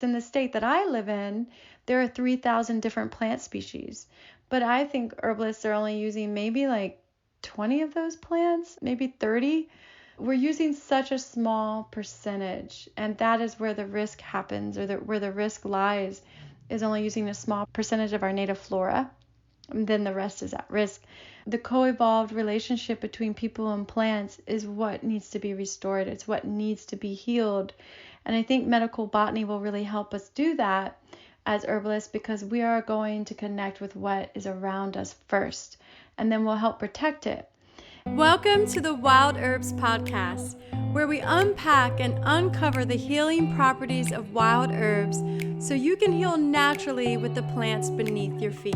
In the state that I live in, there are 3,000 different plant species, but I think herbalists are only using maybe like 20 of those plants, maybe 30. We're using such a small percentage, and that is where the risk happens, or where the risk lies, is only using a small percentage of our native flora, and then the rest is at risk. The co-evolved relationship between people and plants is what needs to be restored. It's what needs to be healed. And I think medical botany will really help us do that as herbalists, because we are going to connect with what is around us first, and then we'll help protect it. Welcome to the Wild Herbs Podcast, where we unpack and uncover the healing properties of wild herbs so you can heal naturally with the plants beneath your feet.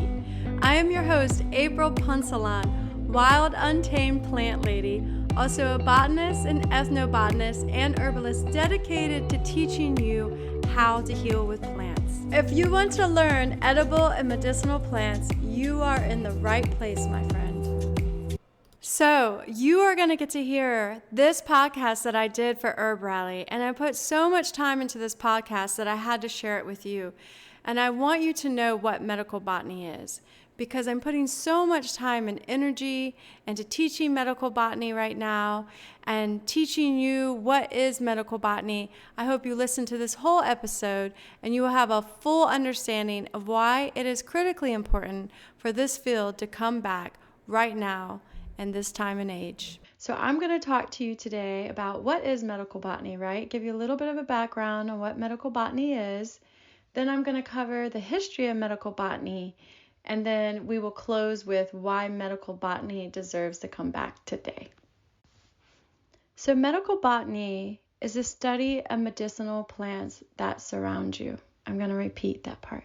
I am your host, April Punsalan, wild untamed plant lady, also a botanist, an ethnobotanist, and herbalist dedicated to teaching you how to heal with plants. If you want to learn edible and medicinal plants, you are in the right place, my friend. So you are going to get to hear this podcast that I did for Herb Rally, and I put so much time into this podcast that I had to share it with you. And I want you to know what medical botany is, because I'm putting so much time and energy into teaching medical botany right now and teaching you what is medical botany. I hope you listen to this whole episode and you will have a full understanding of why it is critically important for this field to come back right now and this time and age. So I'm going to talk to you today about what is medical botany, right? Give you a little bit of a background on what medical botany is. Then I'm going to cover the history of medical botany, and then we will close with why medical botany deserves to come back today. So medical botany is the study of medicinal plants that surround you. I'm going to repeat that part.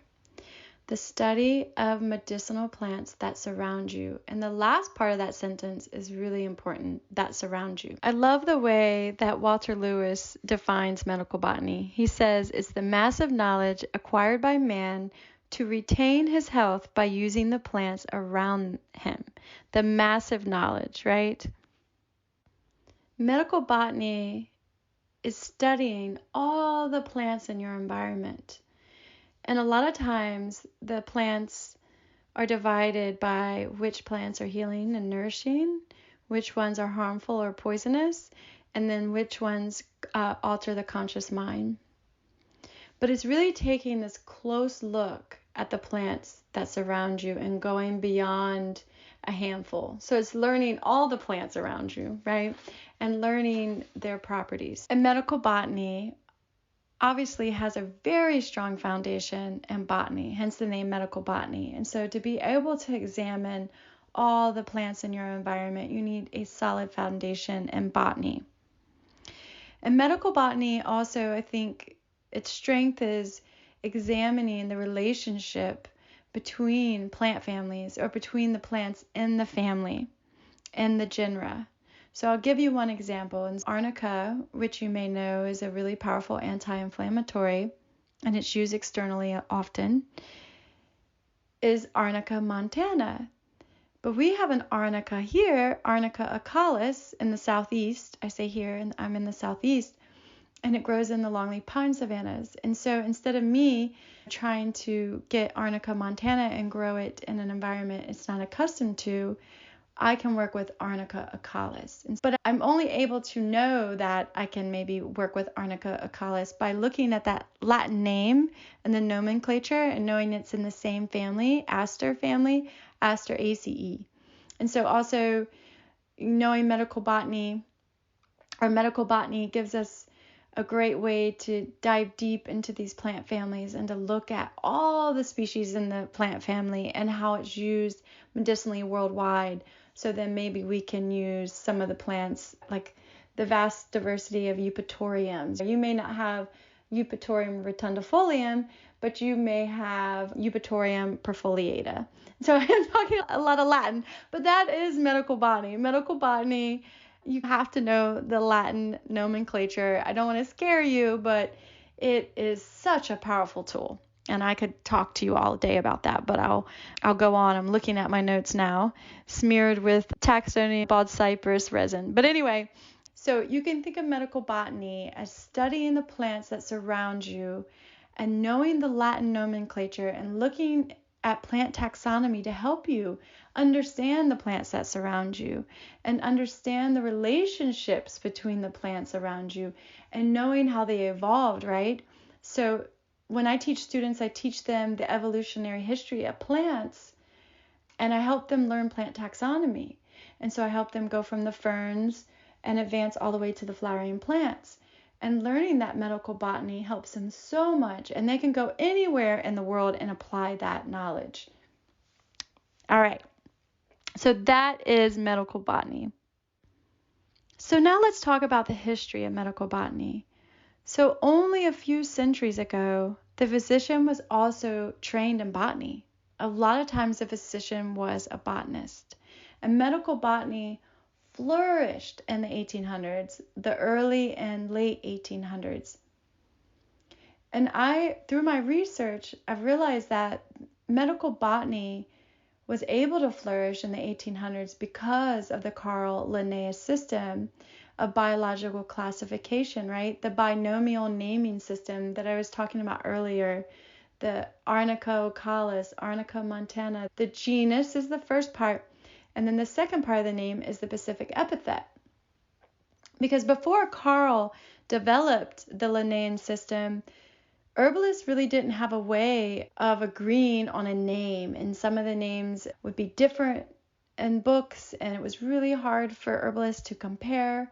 The study of medicinal plants that surround you. And the last part of that sentence is really important, that surround you. I love the way that Walter Lewis defines medical botany. He says it's the massive knowledge acquired by man to retain his health by using the plants around him. The massive knowledge, right? Medical botany is studying all the plants in your environment. And a lot of times the plants are divided by which plants are healing and nourishing, which ones are harmful or poisonous, and then which ones alter the conscious mind. But it's really taking this close look at the plants that surround you and going beyond a handful. So it's learning all the plants around you, right? And learning their properties. And medical botany obviously has a very strong foundation in botany, hence the name medical botany. And so to be able to examine all the plants in your environment, you need a solid foundation in botany. And medical botany also, I think its strength is examining the relationship between plant families, or between the plants in the family and the genera. So I'll give you one example. Arnica, which you may know is a really powerful anti-inflammatory, and it's used externally often, is Arnica montana. But we have an Arnica here, Arnica acalis, in the southeast. I say here, and I'm in the southeast, and it grows in the longleaf pine savannas. And so instead of me trying to get Arnica montana and grow it in an environment it's not accustomed to, I can work with Arnica acalis. But I'm only able to know that I can maybe work with Arnica acalis by looking at that Latin name and the nomenclature and knowing it's in the same family, Aster ACE. And so also knowing medical botany gives us a great way to dive deep into these plant families and to look at all the species in the plant family and how it's used medicinally worldwide. So then maybe we can use some of the plants, like the vast diversity of eupatoriums. You may not have Eupatorium rotundifolium, but you may have Eupatorium perfoliata. So I'm talking a lot of Latin, but that is medical botany. Medical botany, you have to know the Latin nomenclature. I don't want to scare you, but it is such a powerful tool. And I could talk to you all day about that, but I'll go on. I'm looking at my notes now, smeared with Taxonia bald cypress resin. But anyway, so you can think of medical botany as studying the plants that surround you and knowing the Latin nomenclature and looking at plant taxonomy to help you understand the plants that surround you and understand the relationships between the plants around you and knowing how they evolved, right? So when I teach students, I teach them the evolutionary history of plants, and I help them learn plant taxonomy. And so I help them go from the ferns and advance all the way to the flowering plants. And learning that medical botany helps them so much, and they can go anywhere in the world and apply that knowledge. All right, so that is medical botany. So now let's talk about the history of medical botany. So only a few centuries ago, the physician was also trained in botany. A lot of times the physician was a botanist. And medical botany flourished in the 1800s, the early and late 1800s. And through my research, I've realized that medical botany was able to flourish in the 1800s because of the Carl Linnaeus system of biological classification, right? The binomial naming system that I was talking about earlier, the Arnica ocalis, Arnica montana. The genus is the first part, and then the second part of the name is the specific epithet. Because before Carl developed the Linnaean system, herbalists really didn't have a way of agreeing on a name, and some of the names would be different in books, and it was really hard for herbalists to compare,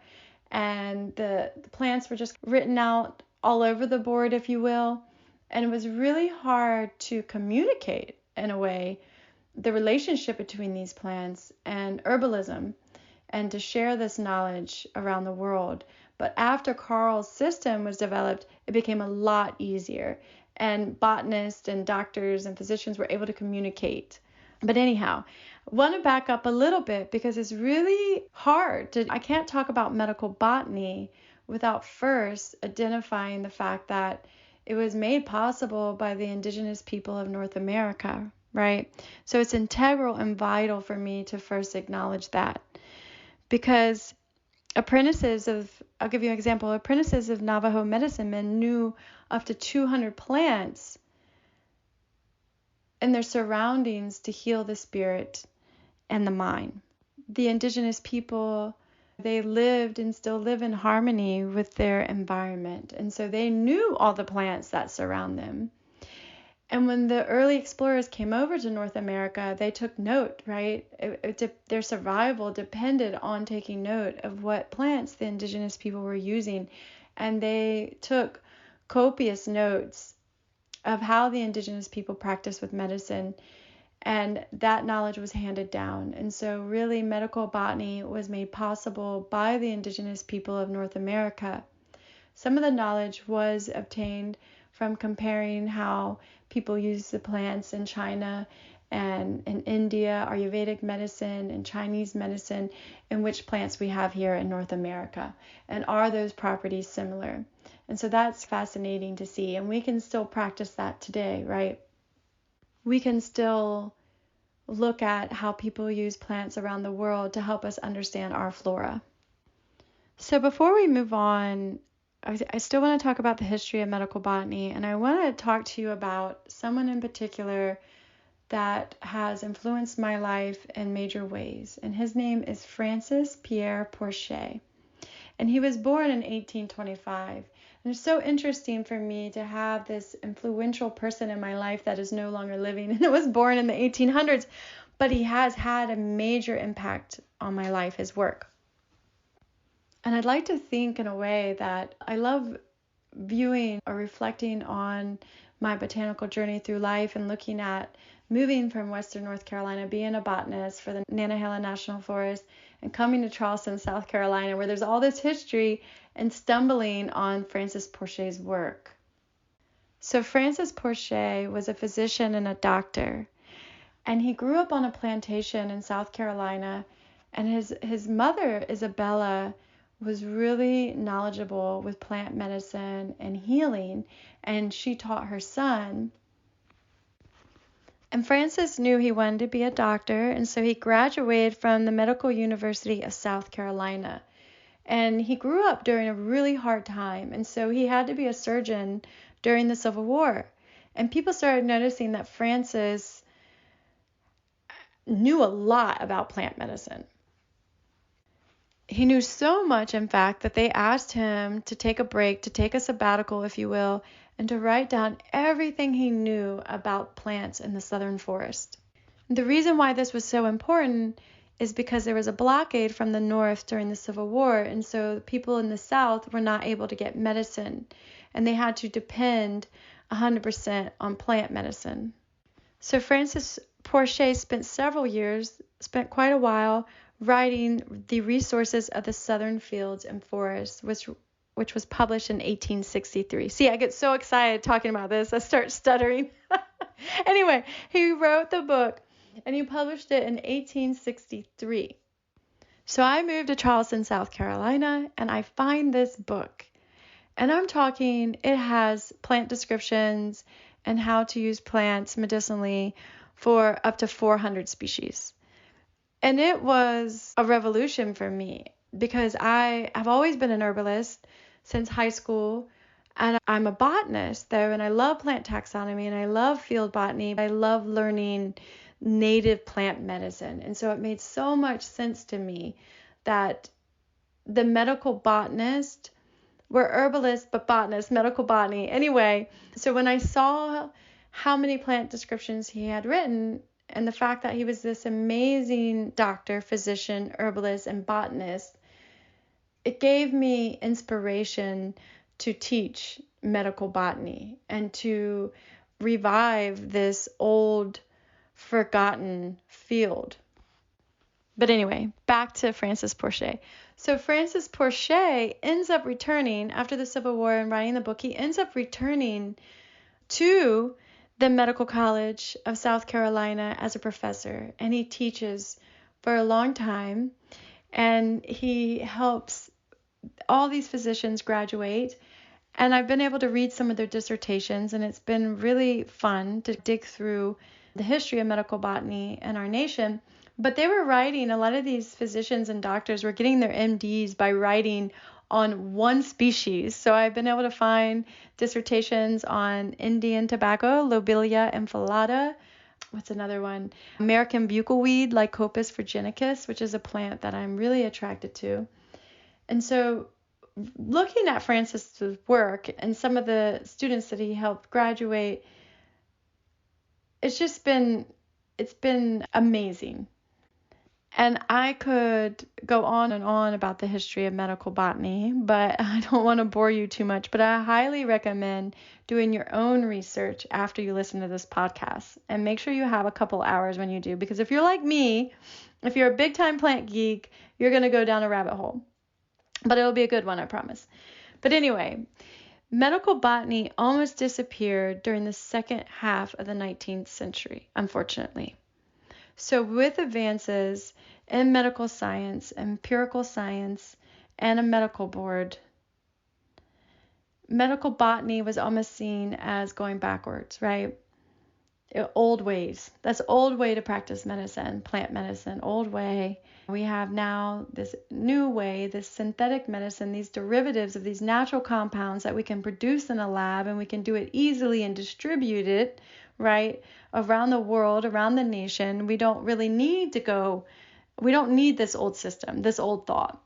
and the plants were just written out all over the board, if you will, and it was really hard to communicate, in a way, the relationship between these plants and herbalism, and to share this knowledge around the world. But after Carl's system was developed, it became a lot easier, and botanists and doctors and physicians were able to communicate. But anyhow, I want to back up a little bit because it's really hard. I can't talk about medical botany without first identifying the fact that it was made possible by the indigenous people of North America, right? So it's integral and vital for me to first acknowledge that, because I'll give you an example, apprentices of Navajo medicine men knew up to 200 plants and their surroundings to heal the spirit and the mind. The indigenous people, they lived and still live in harmony with their environment, and so they knew all the plants that surround them. And when the early explorers came over to North America, they took note, right? Their survival depended on taking note of what plants the indigenous people were using. And they took copious notes of how the indigenous people practiced with medicine. And that knowledge was handed down. And so really medical botany was made possible by the indigenous people of North America. Some of the knowledge was obtained from comparing how people use the plants in China and in India, Ayurvedic medicine and Chinese medicine, and which plants we have here in North America. And are those properties similar? And so that's fascinating to see. And we can still practice that today, right? We can still look at how people use plants around the world to help us understand our flora. So before we move on, I still want to talk about the history of medical botany, and I want to talk to you about someone in particular that has influenced my life in major ways, and his name is Francis Pierre Porcher, and he was born in 1825. And it's so interesting for me to have this influential person in my life that is no longer living, and it was born in the 1800s, but he has had a major impact on my life, his work. And I'd like to think in a way that I love viewing or reflecting on my botanical journey through life and looking at moving from Western North Carolina, being a botanist for the Nantahala National Forest, and coming to Charleston, South Carolina, where there's all this history, and stumbling on Francis Porcher's work. So Francis Porcher was a physician and a doctor, and he grew up on a plantation in South Carolina, and his mother, Isabella, was really knowledgeable with plant medicine and healing, and she taught her son. And Francis knew he wanted to be a doctor, and so he graduated from the Medical University of South Carolina. And he grew up during a really hard time, and so he had to be a surgeon during the Civil War. And people started noticing that Francis knew a lot about plant medicine. He knew so much, in fact, that they asked him to take a break, to take a sabbatical, if you will, and to write down everything he knew about plants in the southern forest. The reason why this was so important is because there was a blockade from the North during the Civil War, and so people in the South were not able to get medicine, and they had to depend 100% on plant medicine. So Francis Porcher spent quite a while writing The Resources of the Southern Fields and Forests, which was published in 1863. See, I get so excited talking about this, I start stuttering. Anyway, he wrote the book and he published it in 1863. So I moved to Charleston, South Carolina, and I find this book. And I'm talking, it has plant descriptions and how to use plants medicinally for up to 400 species. And it was a revolution for me because I've always been an herbalist since high school, and I'm a botanist though, and I love plant taxonomy and I love field botany. I love learning native plant medicine. And so it made so much sense to me that the medical botanist, we're herbalists, but botanists, medical botany. Anyway, so when I saw how many plant descriptions he had written and the fact that he was this amazing doctor, physician, herbalist, and botanist, it gave me inspiration to teach medical botany and to revive this old, forgotten field. But anyway, back to Francis Porcher. So Francis Porcher ends up returning after the Civil War and writing the book. He ends up returning to the Medical College of South Carolina as a professor, and he teaches for a long time, and he helps all these physicians graduate. And I've been able to read some of their dissertations, and it's been really fun to dig through the history of medical botany in our nation. But they were writing, a lot of these physicians and doctors were getting their MDs by writing on one species. So I've been able to find dissertations on Indian tobacco, Lobelia infilata. What's another one? American buckwheat, Lycopus virginicus, which is a plant that I'm really attracted to. And so looking at Francis's work and some of the students that he helped graduate, it's been amazing. And I could go on and on about the history of medical botany, but I don't want to bore you too much. But I highly recommend doing your own research after you listen to this podcast. And make sure you have a couple hours when you do, because if you're like me, if you're a big time plant geek, you're going to go down a rabbit hole. But it'll be a good one, I promise. But anyway, medical botany almost disappeared during the second half of the 19th century, unfortunately. So with advances in medical science, empirical science, and a medical board, medical botany was almost seen as going backwards, right? Old ways. That's old way to practice medicine, plant medicine, old way. We have now this new way, this synthetic medicine, these derivatives of these natural compounds that we can produce in a lab, and we can do it easily and distribute it, right, around the world, around the nation. We don't really need we don't need this old system, this old thought,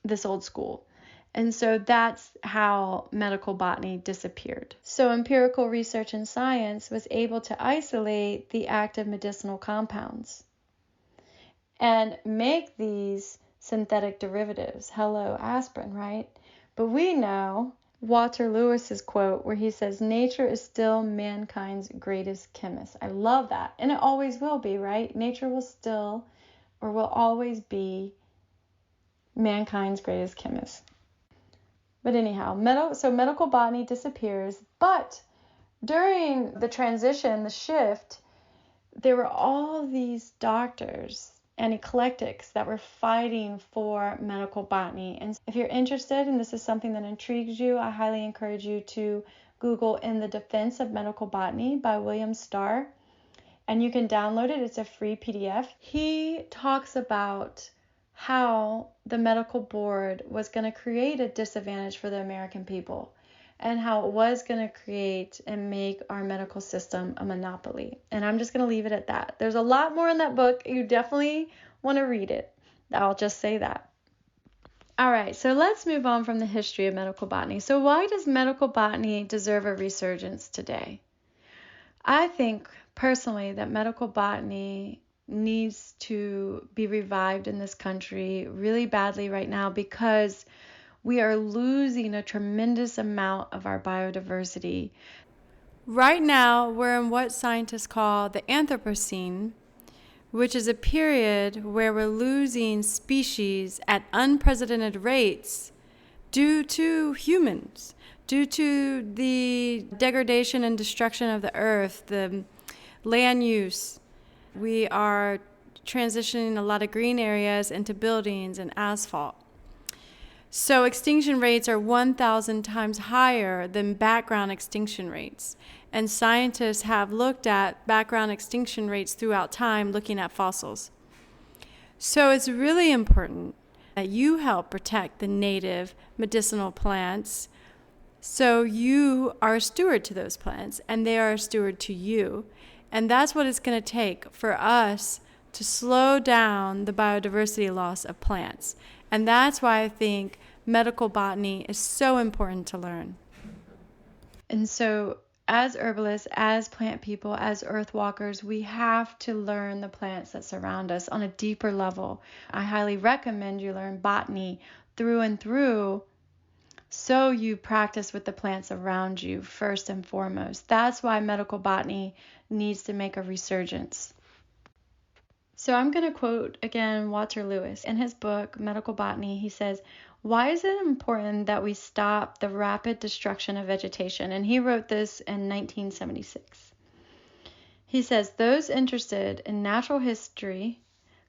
this old school. And so that's how medical botany disappeared. So empirical research and science was able to isolate the active medicinal compounds and make these synthetic derivatives. Hello, aspirin, right? But we know Walter Lewis's quote where he says, nature is still mankind's greatest chemist. I love that. And it always will be, right? Nature will always be mankind's greatest chemist. But anyhow, medical botany disappears. But during the transition, the shift, there were all these doctors and eclectics that were fighting for medical botany. And if you're interested and this is something that intrigues you, I highly encourage you to Google In the Defense of Medical Botany by William Starr. And you can download it. It's a free PDF. He talks about how the medical board was going to create a disadvantage for the American people. and how it was going to create and make our medical system a monopoly. And I'm just going to leave it at that. There's a lot more in that book. You definitely want to read it. I'll just say that. All right, so let's move on from the history of medical botany. So why does medical botany deserve a resurgence today? I think personally that medical botany needs to be revived in this country really badly right now because we are losing a tremendous amount of our biodiversity. Right now, we're in what scientists call the Anthropocene, which is a period where we're losing species at unprecedented rates due to humans, due to the degradation and destruction of the earth, the land use. We are transitioning a lot of green areas into buildings and asphalt. So extinction rates are 1,000 times higher than background extinction rates. And scientists have looked at background extinction rates throughout time, looking at fossils. So it's really important that you help protect the native medicinal plants so you are a steward to those plants and they are a steward to you. And that's what it's going to take for us to slow down the biodiversity loss of plants. And that's why I think medical botany is so important to learn. And so as herbalists, as plant people, as earth walkers, we have to learn the plants that surround us on a deeper level. I highly recommend you learn botany through and through so you practice with the plants around you first and foremost. That's why medical botany needs to make a resurgence. So I'm going to quote again Walter Lewis. In his book, Medical Botany, he says, "Why is it important that we stop the rapid destruction of vegetation?" And he wrote this in 1976. He says, "Those interested in natural history,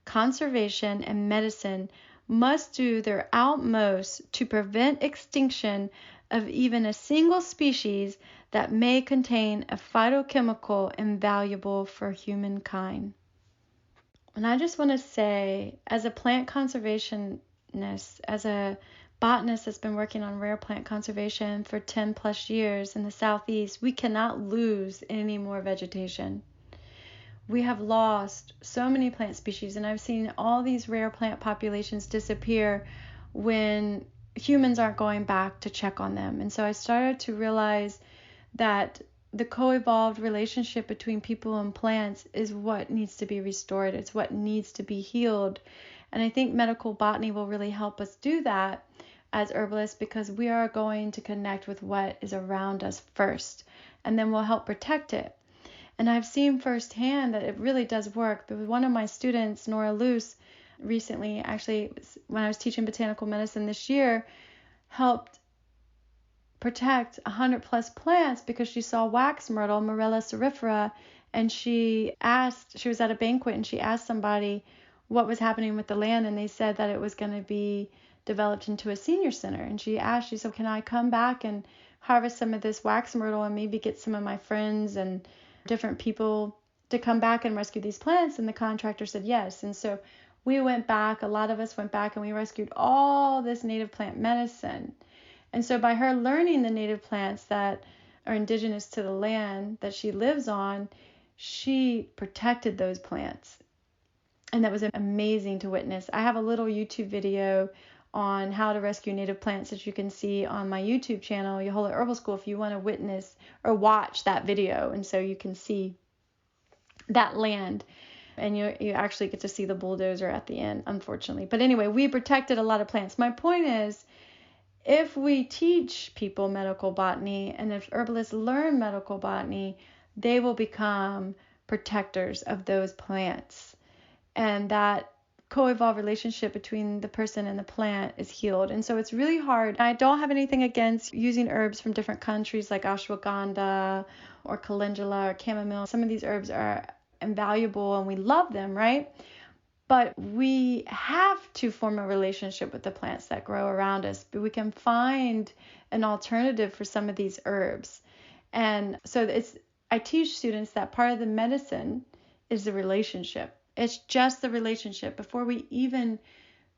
conservation, and medicine must do their utmost to prevent extinction of even a single species that may contain a phytochemical invaluable for humankind." And I just want to say, as a plant conservationist, as a botanist that's been working on rare plant conservation for 10 plus years in the Southeast, we cannot lose any more vegetation. We have lost so many plant species, and I've seen all these rare plant populations disappear when humans aren't going back to check on them. And so I started to realize that the co-evolved relationship between people and plants is what needs to be restored. It's what needs to be healed. And I think medical botany will really help us do that as herbalists, because we are going to connect with what is around us first, and then we'll help protect it. And I've seen firsthand that it really does work. But one of my students, Nora Luce, recently, actually, when I was teaching botanical medicine this year, helped protect 100 plus plants because she saw wax myrtle, Morella cerifera, and she was at a banquet and she asked somebody what was happening with the land, and they said that it was going to be developed into a senior center. And she said, "Can I come back and harvest some of this wax myrtle and maybe get some of my friends and different people to come back and rescue these plants?" And the contractor said yes. And so we went back, a lot of us went back, and we rescued all this native plant medicine. And so by her learning the native plants that are indigenous to the land that she lives on, she protected those plants. And that was amazing to witness. I have a little YouTube video on how to rescue native plants that you can see on my YouTube channel, Yohola Herbal School, if you want to witness or watch that video. And so you can see that land. And you actually get to see the bulldozer at the end, unfortunately. But anyway, we protected a lot of plants. My point is, if we teach people medical botany and if herbalists learn medical botany, they will become protectors of those plants. And that co-evolved relationship between the person and the plant is healed. And so it's really hard. I don't have anything against using herbs from different countries like ashwagandha or calendula or chamomile. Some of these herbs are invaluable and we love them, right? But we have to form a relationship with the plants that grow around us. But we can find an alternative for some of these herbs. And so I teach students that part of the medicine is the relationship. It's just the relationship. Before we even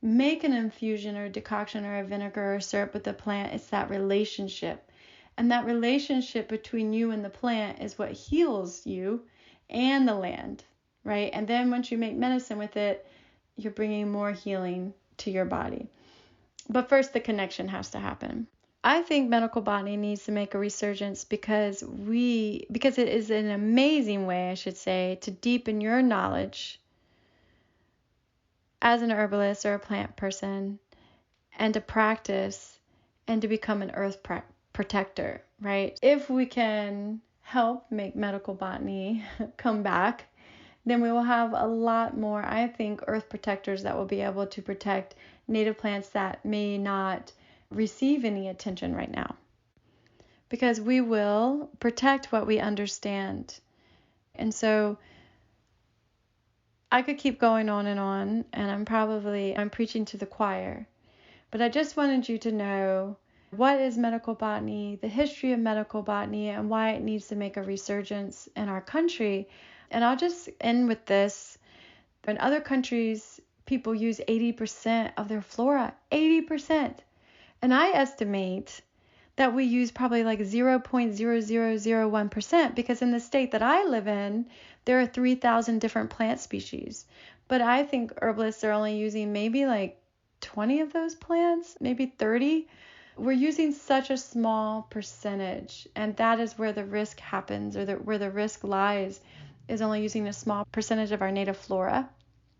make an infusion or a decoction or a vinegar or syrup with the plant, it's that relationship. And that relationship between you and the plant is what heals you and the land, right? And then once you make medicine with it, you're bringing more healing to your body. But first, the connection has to happen. I think medical botany needs to make a resurgence because it is an amazing way, I should say, to deepen your knowledge as an herbalist or a plant person, and to practice and to become an earth protector, right? If we can help make medical botany come back, then we will have a lot more, I think, earth protectors that will be able to protect native plants that may not receive any attention right now. Because we will protect what we understand. And so I could keep going on, and I'm preaching to the choir. But I just wanted you to know what is medical botany, the history of medical botany, and why it needs to make a resurgence in our country. And I'll just end with this. In other countries, people use 80% of their flora, 80%. And I estimate that we use probably like 0.0001%, because in the state that I live in, there are 3,000 different plant species. But I think herbalists are only using maybe like 20 of those plants, maybe 30. We're using such a small percentage, and that is where the risk happens, or where the risk lies, is only using a small percentage of our native flora,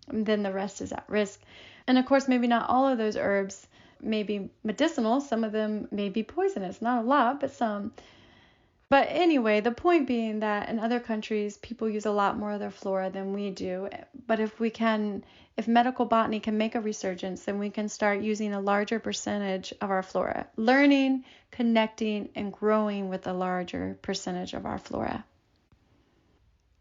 and then the rest is at risk. And of course, maybe not all of those herbs may be medicinal. Some of them may be poisonous. Not a lot, but some. But anyway, the point being that in other countries, people use a lot more of their flora than we do. But if medical botany can make a resurgence, then we can start using a larger percentage of our flora, learning, connecting, and growing with a larger percentage of our flora.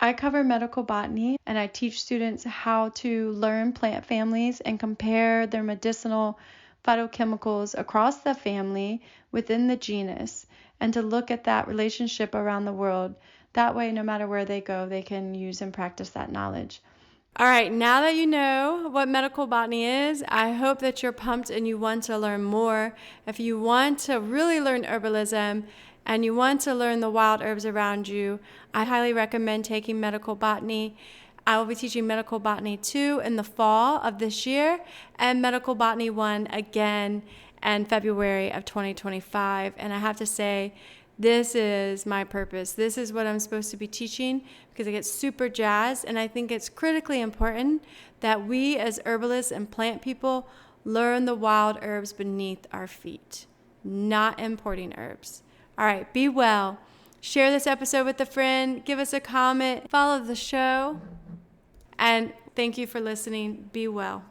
I cover medical botany, and I teach students how to learn plant families and compare their medicinal phytochemicals across the family within the genus, and to look at that relationship around the world. That way, no matter where they go, they can use and practice that knowledge. All right, now that you know what medical botany is, I hope that you're pumped and you want to learn more. If you want to really learn herbalism and you want to learn the wild herbs around you, I highly recommend taking medical botany. I will be teaching Medical Botany 2 in the fall of this year, and Medical Botany 1 again in February of 2025. And I have to say, this is my purpose. This is what I'm supposed to be teaching, because I get super jazzed, and I think it's critically important that we as herbalists and plant people learn the wild herbs beneath our feet, not importing herbs. All right, be well. Share this episode with a friend. Give us a comment. Follow the show. And thank you for listening. Be well.